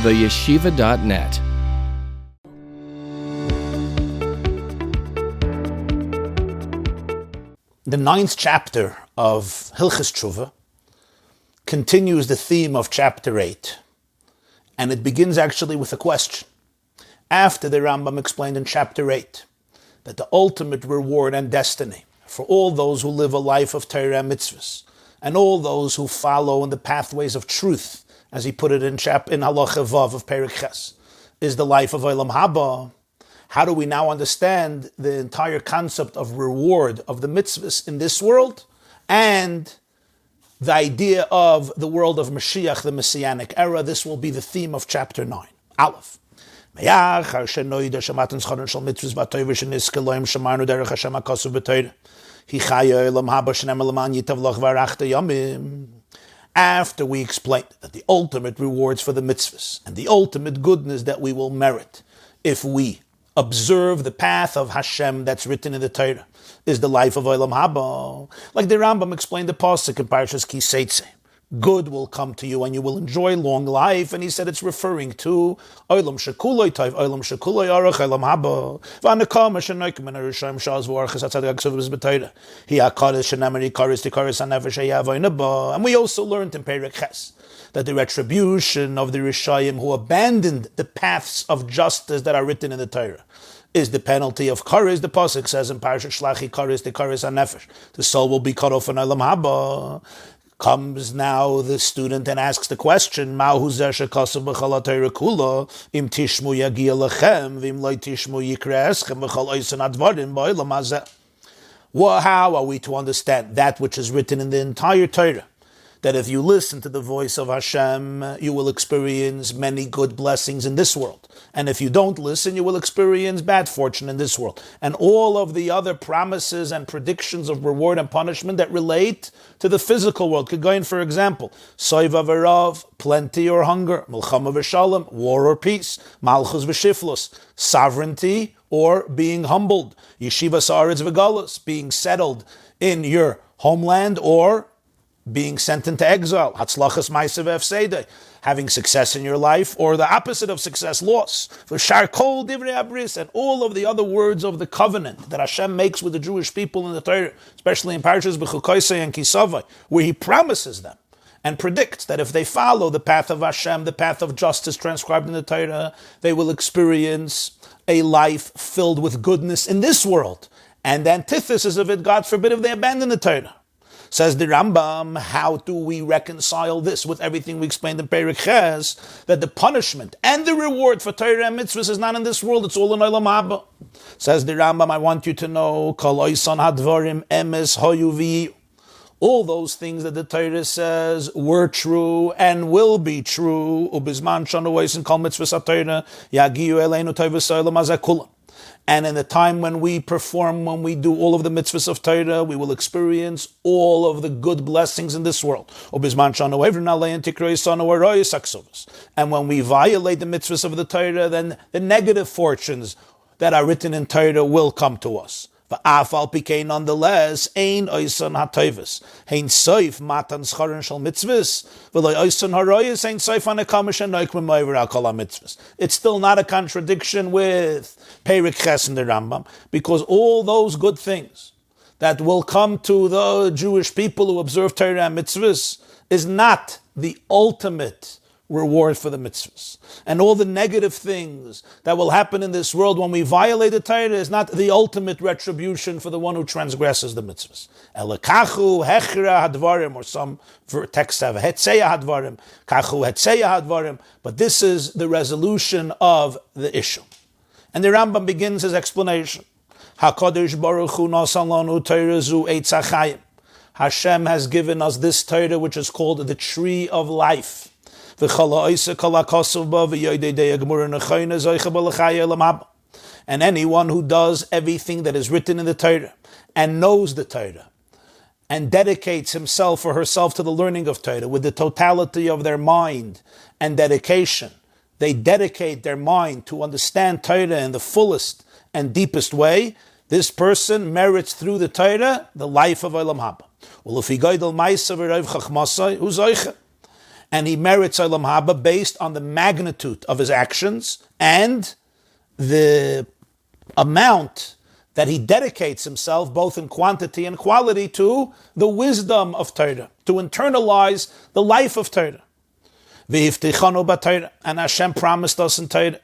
theyeshiva.net. The 9th chapter of Hilchos Teshuvah continues the theme of chapter 8, and it begins actually with a question. After the Rambam explained in chapter 8 that the ultimate reward and destiny for all those who live a life of Torah and mitzvahs, and all those who follow in the pathways of truth, as he put it in Halacha Vav of Perek Ches, is the life of Olam Haba. How do we now understand the entire concept of reward of the mitzvahs in this world and the idea of the world of Mashiach, the Messianic era? This will be the theme of chapter 9. Aleph. After we explained that the ultimate rewards for the mitzvahs and the ultimate goodness that we will merit if we observe the path of Hashem that's written in the Torah is the life of Olam Haba. Like the Rambam explained the pasuk in Parshas Ki Seitze, good will come to you and you will enjoy long life, and he said it's referring to Olam Shekuloi Tov, Olam Shekuloi Arach, Olam Haba. V'anekam Hashanaykim and Arishayim Shaz V'archas Atzadik Aksuvus B'Torah. Hi HaKadosh Shenamari Karis Tikaris HaNefesh HaYavoy. And we also learned in Perek Ches that the retribution of the Rishayim who abandoned the paths of justice that are written in the Torah is the penalty of Karis. The pasuk says in Parashat Shlachi Karis Tikaris HaNefesh, the soul will be cut off in Olam Haba. Comes now the student and asks the question, Mahu zeh shekasav b'chol haTorah kula, im tishmu yagia lechem, v'im lo tishmu yikra eschem b'chol oisen advarim ba'olam hazeh. How are we to understand that which is written in the entire Torah? That if you listen to the voice of Hashem, you will experience many good blessings in this world. And if you don't listen, you will experience bad fortune in this world. And all of the other promises and predictions of reward and punishment that relate to the physical world. Could go in, for example, soiva v'rav, plenty or hunger, milchama v'shalom, war or peace, malchus v'shiflos, sovereignty or being humbled, yeshiva sa'aretz v'galus, being settled in your homeland or being sent into exile, hatzlachas ma'asav efseidei, having success in your life, or the opposite of success, loss. For shar kol divrei abris, and all of the other words of the covenant that Hashem makes with the Jewish people in the Torah, especially in Parshas B'chukoisei and Kisavai, where He promises them and predicts that if they follow the path of Hashem, the path of justice transcribed in the Torah, they will experience a life filled with goodness in this world. And the antithesis of it, God forbid, if they abandon the Torah. Says the Rambam, how do we reconcile this with everything we explained in Perek Ches, that the punishment and the reward for Torah and mitzvahs is not in this world, it's all in Olam Haba. Says the Rambam, I want you to know, Kol oisan hadvarim emes hoyu v'yiyu. All those things that the Torah says were true and will be true, ubizman shanu oisan kol mitzvahs ha-Torah, yagiyu eleinu tovus olam hazeh kulam. And in the time when we do all of the mitzvahs of Torah, we will experience all of the good blessings in this world. And when we violate the mitzvahs of the Torah, then the negative fortunes that are written in Torah will come to us. Nonetheless, ein oisan hatoivus, hein soif matan scharon shel mitzvahs, v'lo oisan haroyus, hein soif hanekamish and noik m'moiver al kol mitzvahs. It's still not a contradiction with Perek Ches in the Rambam, because all those good things that will come to the Jewish people who observe Torah and mitzvahs is not the ultimate reward for the mitzvahs. And all the negative things that will happen in this world when we violate the Torah is not the ultimate retribution for the one who transgresses the mitzvahs. Elekachu hechra hadvarim, or some texts have hetzeya hadvarim, kachu hetzeya hadvarim, but this is the resolution of the issue. And the Rambam begins his explanation. HaKadosh Baruch Hu nasan lanu Torah zu eitz hachayim. Hashem has given us this Torah, which is called the tree of life. And anyone who does everything that is written in the Torah and knows the Torah and dedicates himself or herself to the learning of Torah with the totality of their mind and dedication, they dedicate their mind to understand Torah in the fullest and deepest way, this person merits through the Torah the life of Olam Haba. and he merits Olam Haba based on the magnitude of his actions and the amount that he dedicates himself, both in quantity and quality, to the wisdom of Torah, to internalize the life of Torah. And Hashem promised us in Torah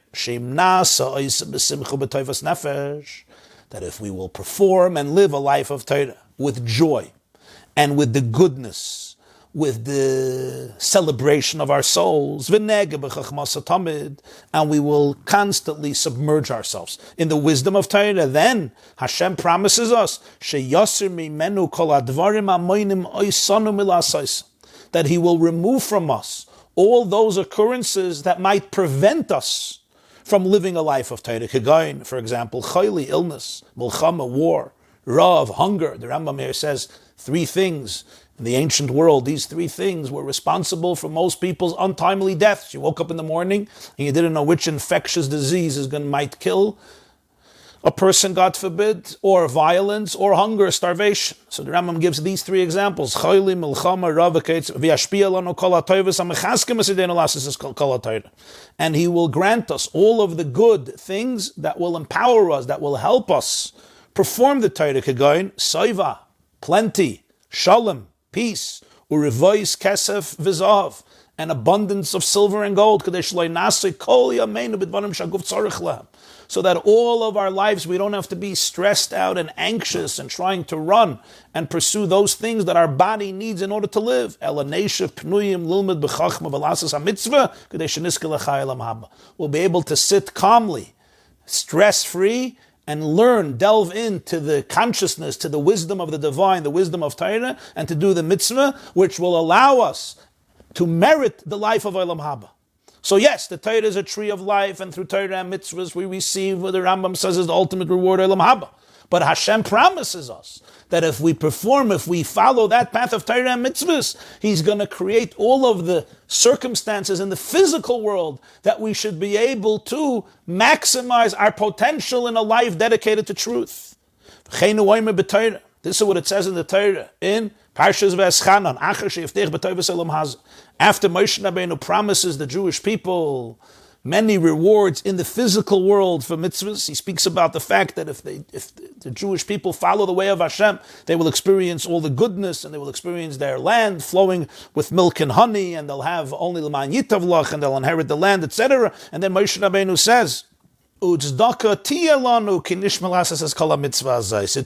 that if we will perform and live a life of Torah with joy and with the goodness, with the celebration of our souls, and we will constantly submerge ourselves in the wisdom of Torah, then Hashem promises us that He will remove from us all those occurrences that might prevent us from living a life of Torah. Kegain, for example, chayli, illness, milchama, war, rav, hunger. The Rambam here says 3 things in the ancient world. These 3 things were responsible for most people's untimely deaths. You woke up in the morning and you didn't know which infectious disease might kill a person, God forbid, or violence, or hunger, starvation. So the Rambam gives these 3 examples. Chayli, milchama, rav, and He will grant us all of the good things that will empower us, that will help us perform the Torah. Kegain, soiva, plenty, shalom, peace, urivois, kesef, vizav, an abundance of silver and gold, so that all of our lives we don't have to be stressed out and anxious and trying to run and pursue those things that our body needs in order to live. We'll be able to sit calmly, stress-free, and learn, delve into the consciousness, to the wisdom of the divine, the wisdom of Torah, and to do the mitzvah, which will allow us to merit the life of Olam Haba. So yes, the Torah is a tree of life, and through Torah and mitzvahs we receive what the Rambam says is the ultimate reward, Olam Haba. But Hashem promises us that if we perform, if we follow that path of Torah and mitzvahs, He's going to create all of the circumstances in the physical world that we should be able to maximize our potential in a life dedicated to truth. This is what it says in the Torah, in Parshas V'Eschanan, after Moshe Rabbeinu promises the Jewish people many rewards in the physical world for mitzvahs, he speaks about the fact that if the Jewish people follow the way of Hashem, they will experience all the goodness, and they will experience their land flowing with milk and honey, and they'll have only l'man yitavlach, and they'll inherit the land, etc. And then Moshe Rabbeinu says, it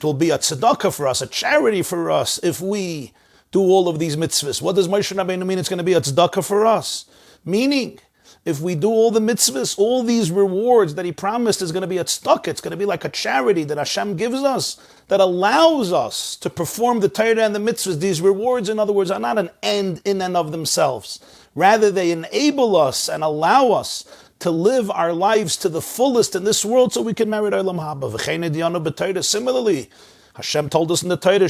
will be a tzedakah for us, a charity for us, if we do all of these mitzvahs. What does Moshe Rabbeinu mean it's going to be a tzedakah for us? Meaning, if we do all the mitzvahs, all these rewards that He promised is going to be a tzedakah. It's going to be like a charity that Hashem gives us, that allows us to perform the Torah and the mitzvahs. These rewards, in other words, are not an end in and of themselves. Rather, they enable us and allow us to live our lives to the fullest in this world so we can merit Olam Haba. Similarly, Hashem told us in the Torah,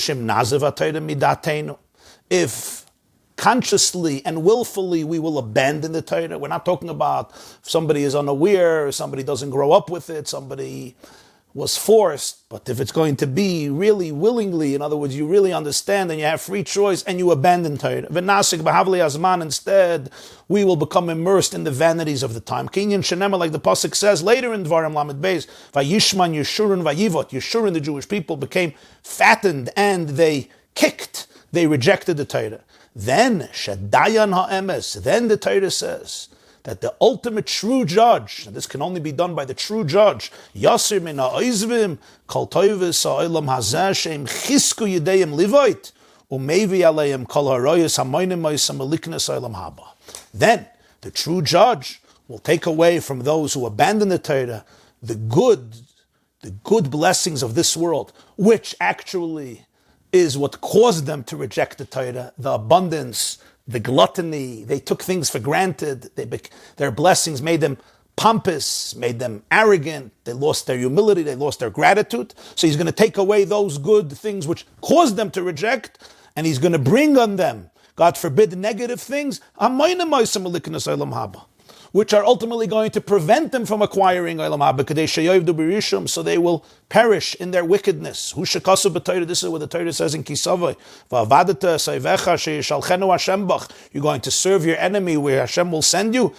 if consciously and willfully we will abandon the Torah, we're not talking about if somebody is unaware, somebody doesn't grow up with it, somebody was forced, but if it's going to be really willingly, in other words, you really understand and you have free choice and you abandon Torah. Instead, we will become immersed in the vanities of the time. Kinyan Shenema, like the Pasuk says later in Dvarim Lamed Beis, Vayishman Yeshurun Vayivot, Yeshurun, the Jewish people, became fattened and they kicked, they rejected the Torah. Then, Shadayan Ha'emes, then the Torah says that the ultimate true judge, and this can only be done by the true judge, Yasir min ha'oizvim, kol toivis ha'olam hazeh, she'im chisku yedeyim livait, umevi aleim kol ha'royes ha'moinim moisam aliknes ha'olam haba. Then, the true judge will take away from those who abandon the Torah the good blessings of this world, which actually is what caused them to reject the Torah, the abundance, the gluttony. They took things for granted. Their blessings made them pompous, made them arrogant. They lost their humility. They lost their gratitude. So He's going to take away those good things which caused them to reject, and He's going to bring on them, God forbid, negative things. which are ultimately going to prevent them from acquiring Olam Haba, so they will perish in their wickedness. This is what the Torah says in Kisavai. You're going to serve your enemy where Hashem will send you.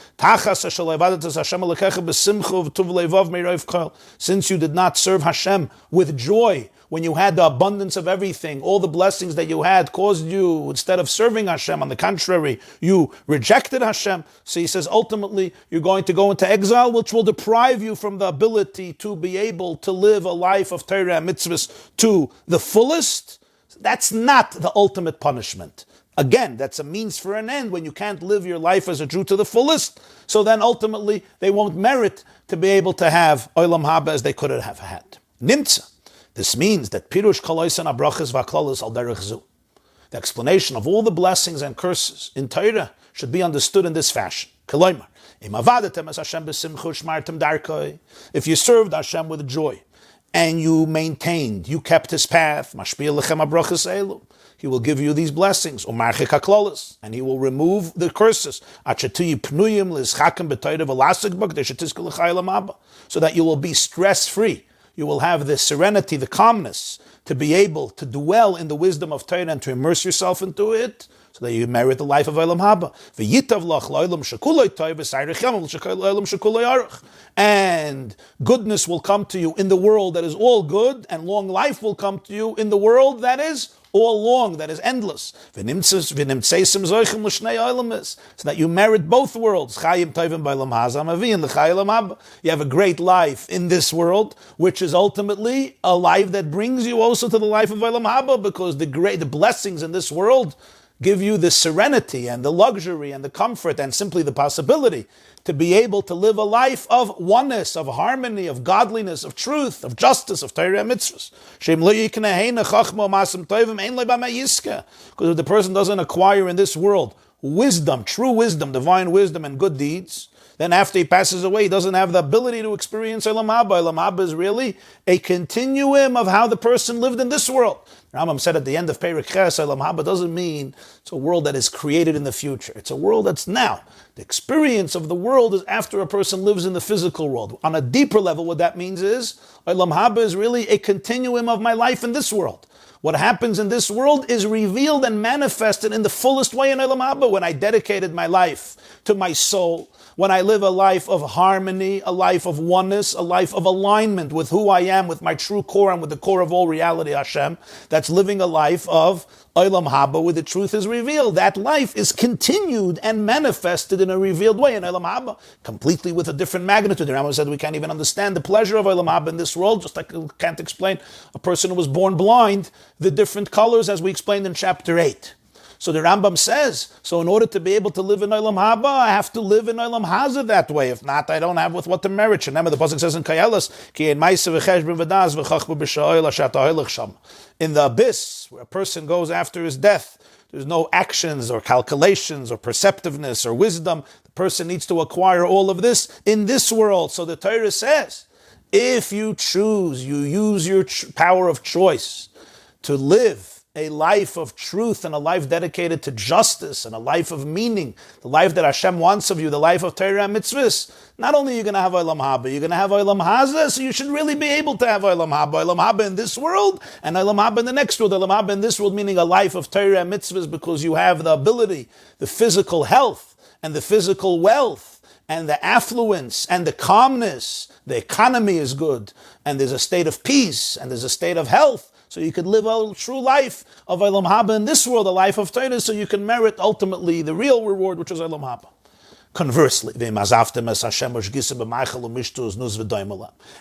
Since you did not serve Hashem with joy, when you had the abundance of everything, all the blessings that you had caused you, instead of serving Hashem, on the contrary, you rejected Hashem. So he says, ultimately, you're going to go into exile, which will deprive you from the ability to be able to live a life of Torah and mitzvahs to the fullest. That's not the ultimate punishment. Again, that's a means for an end when you can't live your life as a Jew to the fullest. So then ultimately, they won't merit to be able to have Olam Haba as they could have had. Nimtza. This means that Pirush Kaloisan Abrachas Vaklalis Al Derech Zu. The explanation of all the blessings and curses in Torah should be understood in this fashion. Kaloimar, if you served Hashem with joy, and you kept his path, he will give you these blessings, and he will remove the curses, so that you will be stress-free. You will have the serenity, the calmness, to be able to dwell in the wisdom of Torah and to immerse yourself into it, so that you merit the life of Olam Haba. And goodness will come to you in the world that is all good, and long life will come to you in the world that is all long, that is endless. So that you merit both worlds. You have a great life in this world, which is ultimately a life that brings you also to the life of Olam Haba, because the blessings in this world give you the serenity and the luxury and the comfort and simply the possibility to be able to live a life of oneness, of harmony, of godliness, of truth, of justice, of Torah and mitzvahs. Because if the person doesn't acquire in this world wisdom, true wisdom, divine wisdom and good deeds, then after he passes away, he doesn't have the ability to experience Olam Haba. Olam Haba is really a continuum of how the person lived in this world. Rambam said at the end of Perek Ches, Olam Haba doesn't mean it's a world that is created in the future. It's a world that's now. The experience of the world is after a person lives in the physical world. On a deeper level, what that means is, Olam Haba is really a continuum of my life in this world. What happens in this world is revealed and manifested in the fullest way in Olam Haba when I dedicated my life to my soul, when I live a life of harmony, a life of oneness, a life of alignment with who I am, with my true core and with the core of all reality, Hashem. That's living a life of Olam Haba where the truth is revealed. That life is continued and manifested in a revealed way in Olam Haba, completely with a different magnitude. The Rambam said we can't even understand the pleasure of Olam Haba in this world, just like we can't explain a person who was born blind, the different colors as we explained in chapter 8. So the Rambam says, so in order to be able to live in Olam Haba, I have to live in Olam Haza that way. If not, I don't have with what to merit. Remember, the pasuk says in Kayelas, in the abyss, where a person goes after his death, there's no actions or calculations or perceptiveness or wisdom. The person needs to acquire all of this in this world. So the Torah says, if you choose, you use your power of choice to live a life of truth and a life dedicated to justice and a life of meaning, the life that Hashem wants of you, the life of Torah and mitzvahs, not only are you going to have Olam Haba, you're going to have Olam Haza, so you should really be able to have Olam Haba. Olam Haba in this world and Olam Haba in the next world. Olam Haba in this world meaning a life of Torah and mitzvahs because you have the ability, the physical health and the physical wealth and the affluence and the calmness. The economy is good and there's a state of peace and there's a state of health. So you could live a true life of Olam Haba in this world, a life of Torah, so you can merit ultimately the real reward, which is Olam Haba. Conversely,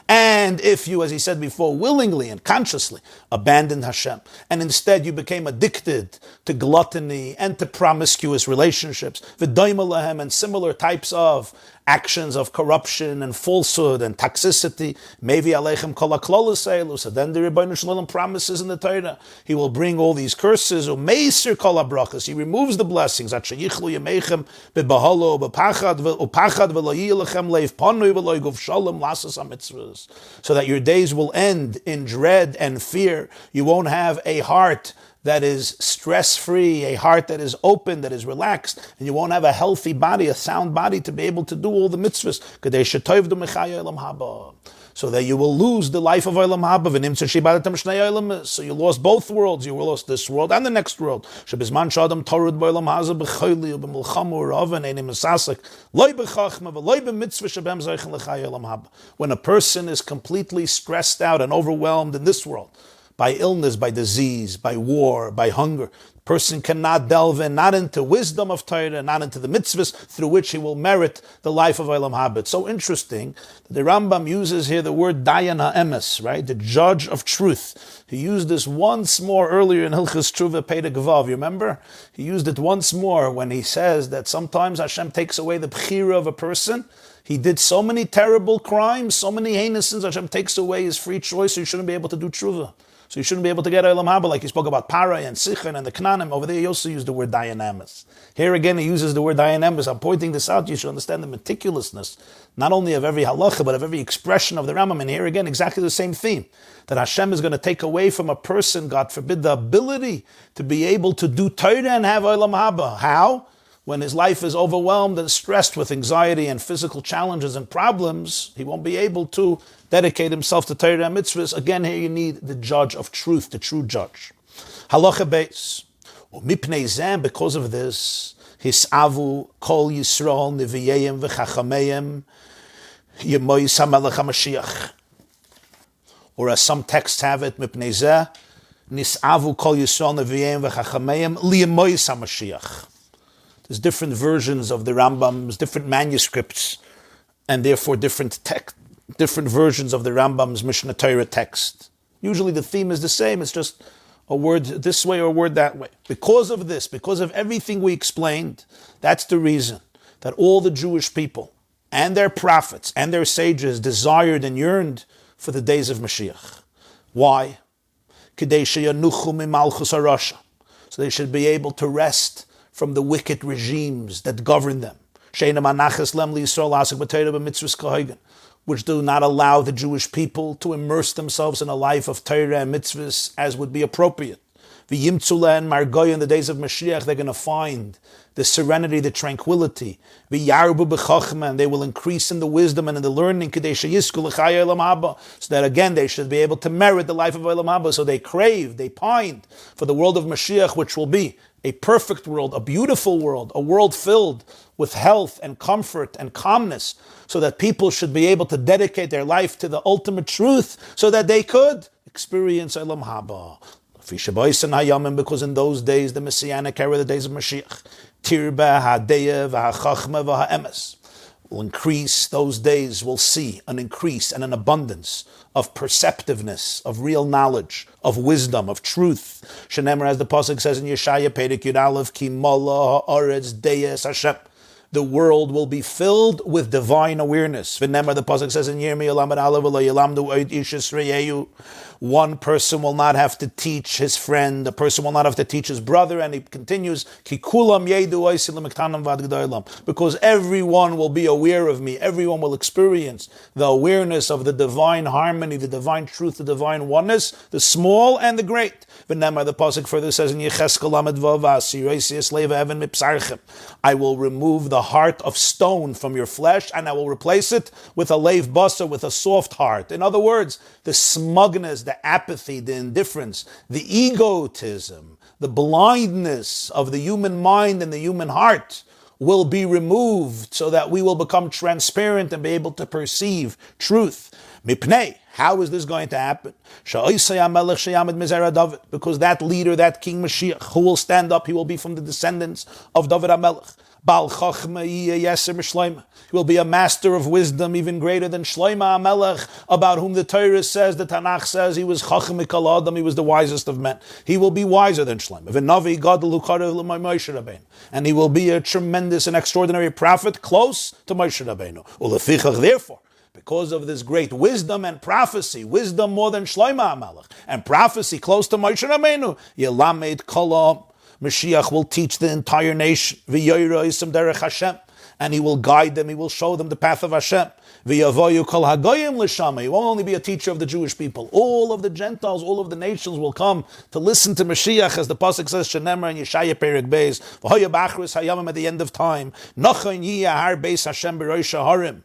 and if you, as he said before, willingly and consciously abandoned Hashem, and instead you became addicted to gluttony and to promiscuous relationships, and similar types of actions of corruption and falsehood and toxicity, maybe aleichem kol haklolus, so then the Rebbeinu Shalom promises in the Torah, he will bring all these curses, umeisir kol habrachas, he removes the blessings, at sheyichlu yameichem bebahalo bepachad v'lo yilechem leiv panui v'lo yiguf shalom lasas hamitzvahs, so that your days will end in dread and fear. You won't have a heart that is stress-free, a heart that is open, that is relaxed, and you won't have a healthy body, a sound body to be able to do all the mitzvahs. So that you will lose the life of Olam Haba. So you lost both worlds. You lost this world and the next world. When a person is completely stressed out and overwhelmed in this world, by illness, by disease, by war, by hunger, person cannot delve in, not into wisdom of Torah, not into the mitzvahs through which he will merit the life of Olam Haba. It's so interesting that the Rambam uses here the word Dayan HaEmes, right? The judge of truth. He used this once more earlier in Hilchos Teshuvah Perek Vav. You remember? He used it once more when he says that sometimes Hashem takes away the bechira of a person. He did so many terrible crimes, so many heinous sins, Hashem takes away his free choice, so he shouldn't be able to do Teshuvah. So you shouldn't be able to get Olam Haba, like he spoke about Para and Sichon and the Knanim. Over there he also used the word Dayan HaEmes. Here again he uses the word Dayan HaEmes. I'm pointing this out, you should understand the meticulousness, not only of every halacha, but of every expression of the Rambam. And here again, exactly the same theme, that Hashem is going to take away from a person, God forbid, the ability to be able to do Torah and have Olam Haba. How? When his life is overwhelmed and stressed with anxiety and physical challenges and problems, he won't be able to dedicate himself to Torah and mitzvahs. Again, here you need the judge of truth, the true judge. Halacha beis. Because of this, hisavu kol Yisrael neviyeim v'chachameim yemois hamelech HaMashiach. Or as some texts have it, mipnei zeh nisavu kol Yisrael neviyeim v'chachameim liyemois HaMashiach. There's different versions of the Rambam's, different manuscripts, and therefore different versions of the Rambam's Mishneh Torah text. Usually the theme is the same, it's just a word this way or a word that way. Because of this, because of everything we explained, that's the reason that all the Jewish people and their prophets and their sages desired and yearned for the days of Mashiach. Why? Kedei sheyanuchu mimalchus harasha. So they should be able to rest from the wicked regimes that govern them, which do not allow the Jewish people to immerse themselves in a life of Torah and mitzvahs as would be appropriate. V'yimtzula and margoy in the days of Mashiach, they're going to find the serenity, the tranquility. V'yarbu b'chachma, and they will increase in the wisdom and in the learning, so that again they should be able to merit the life of Olam Haba. So they craved, they pined for the world of Mashiach, which will be a perfect world, a beautiful world, a world filled with health and comfort and calmness, so that people should be able to dedicate their life to the ultimate truth, so that they could experience Olam Haba. Because in those days, the Messianic era, the days of Mashiach, Tirba, Hadeya, V'Hachachma, V'Ha'emes, will increase. Those days will see an increase and an abundance of perceptiveness, of real knowledge, of wisdom, of truth. Shenemar, as the pasuk says in Yeshaya, Perek Yud Aleph, Ki Mala Ha'aretz Deyes Hashem. The world will be filled with divine awareness. V'nemar, the pasuk says in Yearn, one person will not have to teach his friend, a person will not have to teach his brother, and he continues, because everyone will be aware of me, everyone will experience the awareness of the divine harmony, the divine truth, the divine oneness, the small and the great. V'nemar, the pasuk further says in Yecheskel Lamed Vav, I will remove the heart of stone from your flesh, and I will replace it with a leiv basar, with a soft heart. In other words, the smugness, the apathy, the indifference, the egotism, the blindness of the human mind and the human heart will be removed, so that we will become transparent and be able to perceive truth. Mipnei, how is this going to happen? Because that leader, that King Mashiach, who will stand up, he will be from the descendants of David HaMelech. He will be a master of wisdom, even greater than Shlomo HaMelech, about whom the Torah says, the Tanakh says, he was Chacham Mikol Adam, he was the wisest of men. He will be wiser than Shlomo. And he will be a tremendous and extraordinary prophet, close to Moshe Rabbeinu. Therefore, because of this great wisdom and prophecy, wisdom more than Shlomo HaMelech, and prophecy close to Moshe Rabbeinu, Yelamed Kol Mashiach will teach the entire nation, and and He will guide them, He will show them the path of Hashem. V'yavoyu kol hagoyim l'shama. He won't only be a teacher of the Jewish people. All of the Gentiles, all of the nations will come to listen to Mashiach, as the pasuk says, Shenemar and Yeshaya Perek Beis, v'hoya b'achris hayamim, at the end of time. Nachon yiyah har beis Hashem b'rosh harim.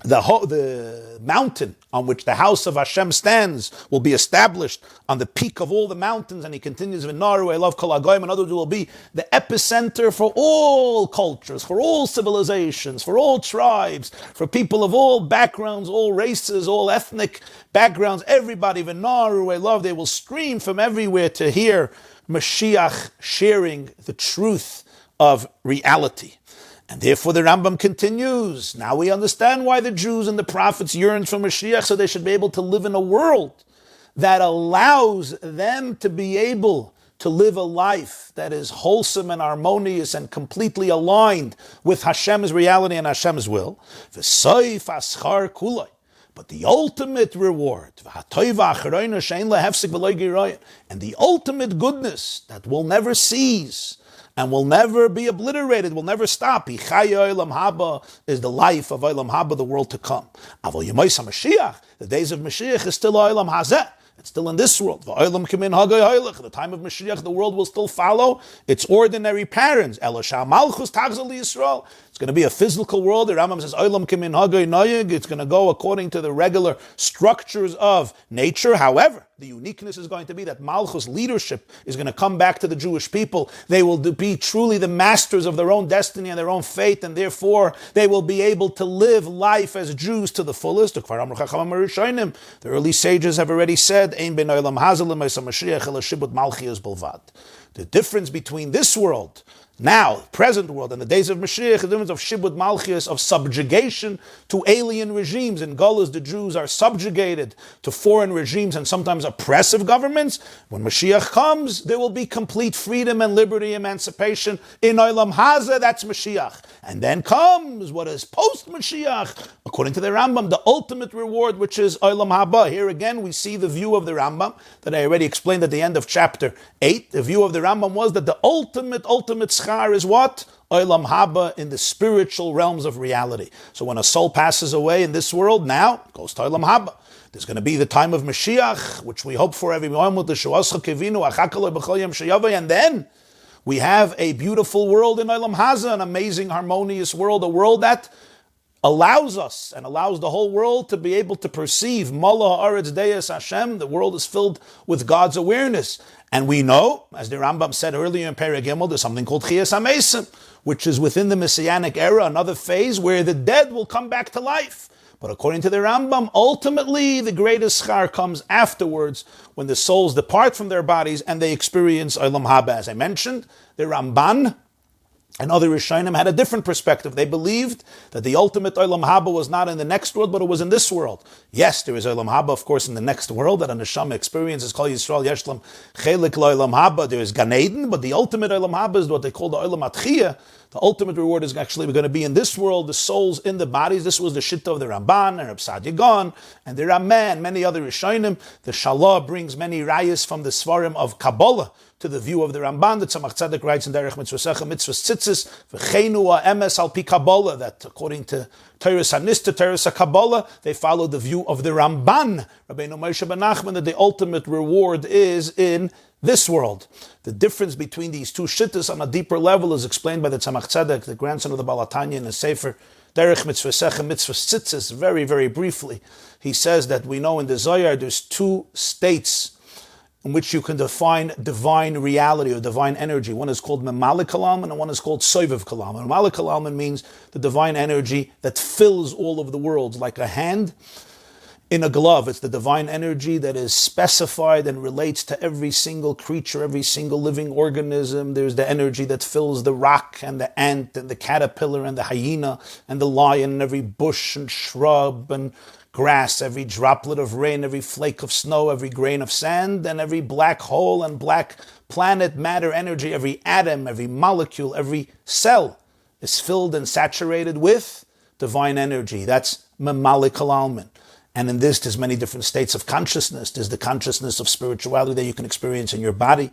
The mountain on which the house of Hashem stands will be established on the peak of all the mountains, and he continues, V'naru elav kol hagoyim, in other words, it will be the epicenter for all cultures, for all civilizations, for all tribes, for people of all backgrounds, all races, all ethnic backgrounds, everybody, V'naru elav, they will scream from everywhere to hear Mashiach sharing the truth of reality. And therefore the Rambam continues. Now we understand why the Jews and the prophets yearn for Mashiach, so they should be able to live in a world that allows them to be able to live a life that is wholesome and harmonious and completely aligned with Hashem's reality and Hashem's will. But the ultimate reward, and the ultimate goodness that will never cease and will never be obliterated, will never stop, is the life of Olam Haba, the world to come. The days of Mashiach is still Olam Hazeh. It's still in this world. The time of Mashiach, the world will still follow its ordinary patterns. It's going to be a physical world. The Rambam says, it's going to go according to the regular structures of nature. However, the uniqueness is going to be that Malchus leadership is going to come back to the Jewish people. They will be truly the masters of their own destiny and their own fate, and therefore they will be able to live life as Jews to the fullest. The early sages have already said, the difference between this world, now, present world, and the days of Mashiach, the difference of Shibud Malchias, of subjugation to alien regimes. In Golas, the Jews are subjugated to foreign regimes and sometimes oppressive governments. When Mashiach comes, there will be complete freedom and liberty, emancipation. In Olam Hazeh, that's Mashiach. And then comes what is post-Mashiach, according to the Rambam, the ultimate reward, which is Olam Haba. Here again, we see the view of the Rambam that I already explained at the end of chapter 8. The view of the Rambam was that the ultimate schar is what? Olam Haba, in the spiritual realms of reality. So when a soul passes away in this world, now it goes to Olam Haba. There's going to be the time of Mashiach, which we hope for every moment, and then we have a beautiful world in Olam Hazeh, an amazing, harmonious world, a world that allows us and allows the whole world to be able to perceive Mala Haaretz Deis Hashem. The world is filled with God's awareness. And we know, as the Rambam said earlier in Perek Gimel, there's something called Chiyas HaMesim, which is within the Messianic era, another phase where the dead will come back to life. But according to the Rambam, ultimately the greatest schar comes afterwards, when the souls depart from their bodies and they experience Olam Haba. As I mentioned, the Ramban and other Rishonim had a different perspective. They believed that the ultimate Olam Haba was not in the next world, but it was in this world. Yes, there is Olam Haba, of course, in the next world that a neshama experiences. Kol Yisrael Yeshlam Chelik Olam Haba. There is Gan Eden, but the ultimate Olam Haba is what they call the Olam Atchiyah. The ultimate reward is actually going to be in this world, the souls in the bodies. This was the Shitta of the Ramban and Reb Sadia Gaon and the Rameh and many other Rishonim. The Shalah brings many rayas from the Svarim of Kabbalah to the view of the Ramban that Tzemach Tzedek writes in Derech Mitzvah Mitzvahs Tzitzis v'cheinu ha'emes al pi Kabbalah, that according to Torah Sanista, Torah Kabbalah, they follow the view of the Ramban, Rabbeinu Moshe ben Nachman, that the ultimate reward is in this world. The difference between these two shittas on a deeper level is explained by the Tzemach Tzedek, the grandson of the Baal HaTanya, in the Sefer Derech Mitzvah Mitzvahs Tzitzis. Very, very briefly, he says that we know in the Zohar there's two states in which you can define divine reality or divine energy. One is called Memalik Kalam and one is called Soiviv Kalam. Memalik Kalam means the divine energy that fills all of the worlds, like a hand in a glove. It's the divine energy that is specified and relates to every single creature, every single living organism. There's the energy that fills the rock and the ant and the caterpillar and the hyena and the lion and every bush and shrub and grass, every droplet of rain, every flake of snow, every grain of sand, and every black hole and black planet, matter, energy, every atom, every molecule, every cell is filled and saturated with divine energy. That's Memalik Kalalman. And in this, there's many different states of consciousness. There's the consciousness of spirituality that you can experience in your body.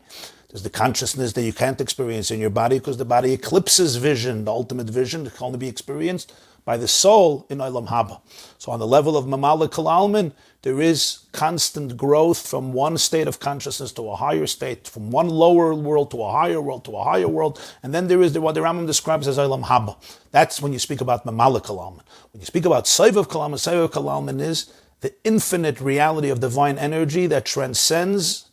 There's the consciousness that you can't experience in your body because the body eclipses vision, the ultimate vision that can only be experienced by the soul in Olam Haba. So on the level of Mamala Kol Almin, there is constant growth from one state of consciousness to a higher state, from one lower world to a higher world to a higher world. And then there is what the Rambam describes as Olam Haba. That's when you speak about Mamala Kol Almin. When you speak about Seivav Kol Almin is the infinite reality of divine energy that transcends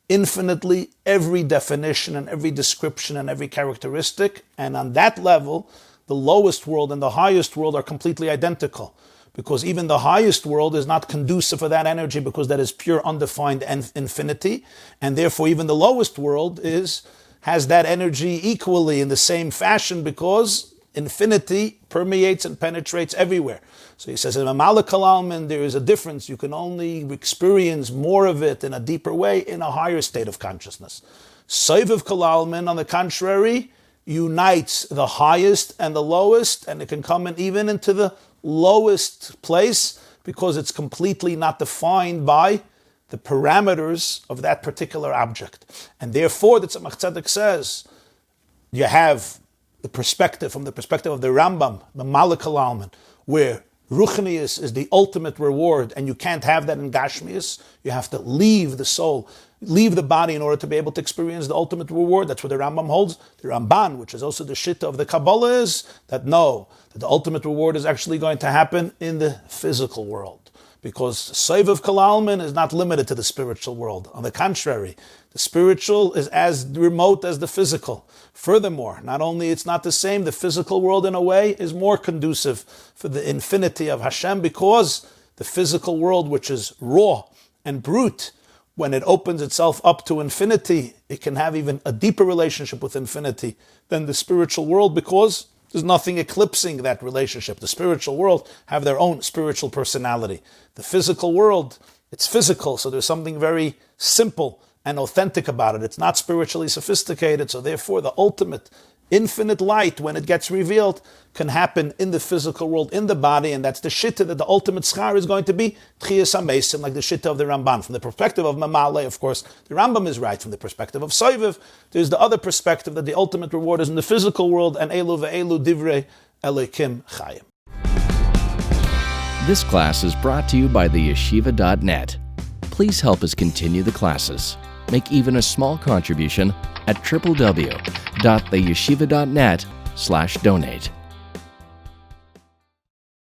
infinitely every definition and every description and every characteristic. And on that level, the lowest world and the highest world are completely identical, because even the highest world is not conducive for that energy, because that is pure undefined infinity, and therefore even the lowest world has that energy equally in the same fashion, because infinity permeates and penetrates everywhere. So he says in Mamala Kol Almin there is a difference. You can only experience more of it in a deeper way in a higher state of consciousness. Seivav Kol Almin, on the contrary, unites the highest and the lowest, and it can come in even into the lowest place, because it's completely not defined by the parameters of that particular object. And therefore, the Tzemach Tzedek says, you have the perspective, from the perspective of the Rambam, the Mamala Kol Almin, where Ruchnius is the ultimate reward, and you can't have that in Gashmius. You have to leave the soul, leave the body in order to be able to experience the ultimate reward. That's what the Rambam holds. The Ramban, which is also the Shitta of the Kabbalah, is that no, that the ultimate reward is actually going to happen in the physical world, because Seivav Kol Almin is not limited to the spiritual world. On the contrary, the spiritual is as remote as the physical. Furthermore, not only it's not the same, the physical world in a way is more conducive for the infinity of Hashem, because the physical world, which is raw and brute, when it opens itself up to infinity, it can have even a deeper relationship with infinity than the spiritual world, because there's nothing eclipsing that relationship. The spiritual world have their own spiritual personality. The physical world, it's physical, so there's something very simple and authentic about it. It's not spiritually sophisticated, so therefore the ultimate infinite light, when it gets revealed, can happen in the physical world, in the body, and that's the shitta that the ultimate schar is going to be Tchiyas HaMeisim, like the shitta of the Ramban. From the perspective of Mamale, of course, the Rambam is right. From the perspective of Seivav, there's the other perspective that the ultimate reward is in the physical world, and Elu ve'elu divrei Elokim Chayim. This class is brought to you by theyeshiva.net. Please help us continue the classes. Make even a small contribution at www.theyeshiva.net/donate.